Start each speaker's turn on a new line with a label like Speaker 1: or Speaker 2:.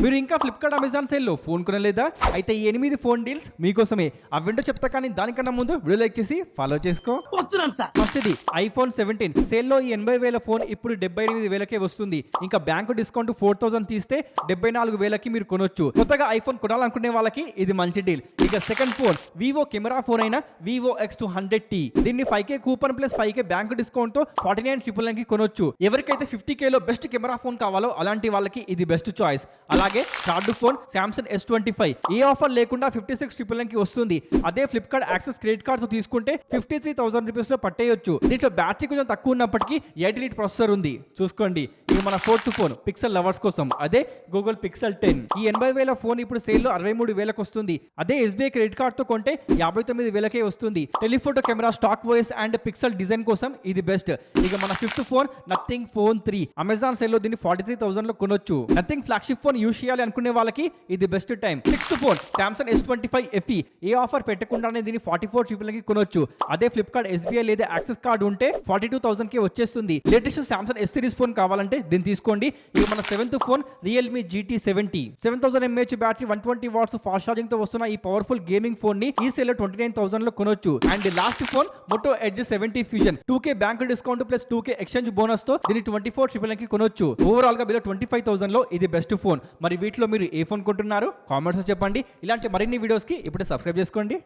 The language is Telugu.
Speaker 1: మీరు ఇంకా ఫ్లిప్కార్ట్ అమెజాన్ సేల్లో ఫోన్ కొనలేదా? అయితే ఈ 8 ఫోన్ డీల్స్ మీకోసమే. అవేంటో చెప్తా, కానీ దానికన్నా ముందు వీడియో లైక్ చేసి ఫాలో చేసుకో.
Speaker 2: వస్తున్నాను సార్.
Speaker 1: ఫస్ట్ది ఐఫోన్ 17 సేల్లో ఈ 80,000 ఫోన్ ఇప్పుడు 78,000కే వస్తుంది. ఇంకా బ్యాంకు డిస్కౌంట్ 4,000 తీస్తే 74,000కి మీరు కొనొచ్చు. కొత్తగా ఐఫోన్ కొనాలనుకునే వాళ్ళకి ఇది మంచి డీల్. ఇక second phone Vivo camera phone అయిన వివో X200T. దీన్ని 5K coupon plus 5K bank discount తో 49,999కి కొనొచ్చు. ఎవరికైతే 50Kలో బెస్ట్ కెమెరా ఫోన్ కావాలో అలాంటి వాళ్ళకి ఇది బెస్ట్ చాయిస్. అలాగే థర్డ్ ఫోన్ Samsung S25 ఏ ఆఫర్ లేకుండా 56,999కి వస్తుంది. అదే ఫ్లిప్కార్ట్ యాక్సెస్ క్రెడిట్ కార్డ్ తో తీసుకుంటే 53,000 రూపీస్ లో పట్టేయొచ్చు. దీంట్లో బ్యాటరీ కొంచెం తక్కువ ఉన్నప్పటికీ 8 లీటర్ ప్రాసెసర్ ఉంది. చూసుకోండి. ఇది మన ఫోర్త్ ఫోన్ పిక్సెల్ లవర్స్ కోసం, అదే గూగుల్ పిక్సెల్ 10. ఈ 80,000 ఫోన్ ఇప్పుడు సేల్లో 63,000కి వస్తుంది. అదే SBI క్రెడిట్ కార్డ్ తో కొంటే 59,000కే వస్తుంది. Telephoto camera stock voice and pixel design కోసం ఇది బెస్ట్. ఇక మన fifth phone nothing phone 3 Amazon సేల్లో దీన్ని 43,000 లో కొనొచ్చు. నథింగ్ ఫ్లాగ్షిప్ ఫోన్ యూస్ చేయాలి అనుకునే వాళ్ళకి ఇది best time. Sixth phone Samsung S25 FE ఏ ఆఫర్ పెట్టకుండానే దీన్ని 44,999కి కొనొచ్చు. అదే ఫ్లిప్కార్ట్ SBI లేదా యాక్సెస్ కార్డు ఉంటే 42,000కి వచ్చేస్తుంది. Latest Samsung S series phone కావాలంటే దీన్ని తీసుకోండి. ఇది మన seventh phone Realme GT70 7000 mAh battery 120 watts fast charging తో వస్తున్న ఈ పవర్ఫుల్ గేమింగ్ ఫోన్ ని ఈ సేల్ 29,000 లో కొనొచ్చు. And last phone Moto Edge 70 Fusion 2K bank discount plus 2K exchange bonus తో దీన్ని 24,999కి కొనొచ్చు. ఓవరాల్ గా బిలో 25,000 లో ఇది బెస్ట్ ఫోన్. మరి వీటిలో మీరు ఏ ఫోన్ కొంటున్నారు? కామెంట్స్ చెప్పండి. ఇలాంటి మరిన్ని వీడియోస్ కి ఇప్పుడు సబ్స్క్రైబ్ చేసుకోండి.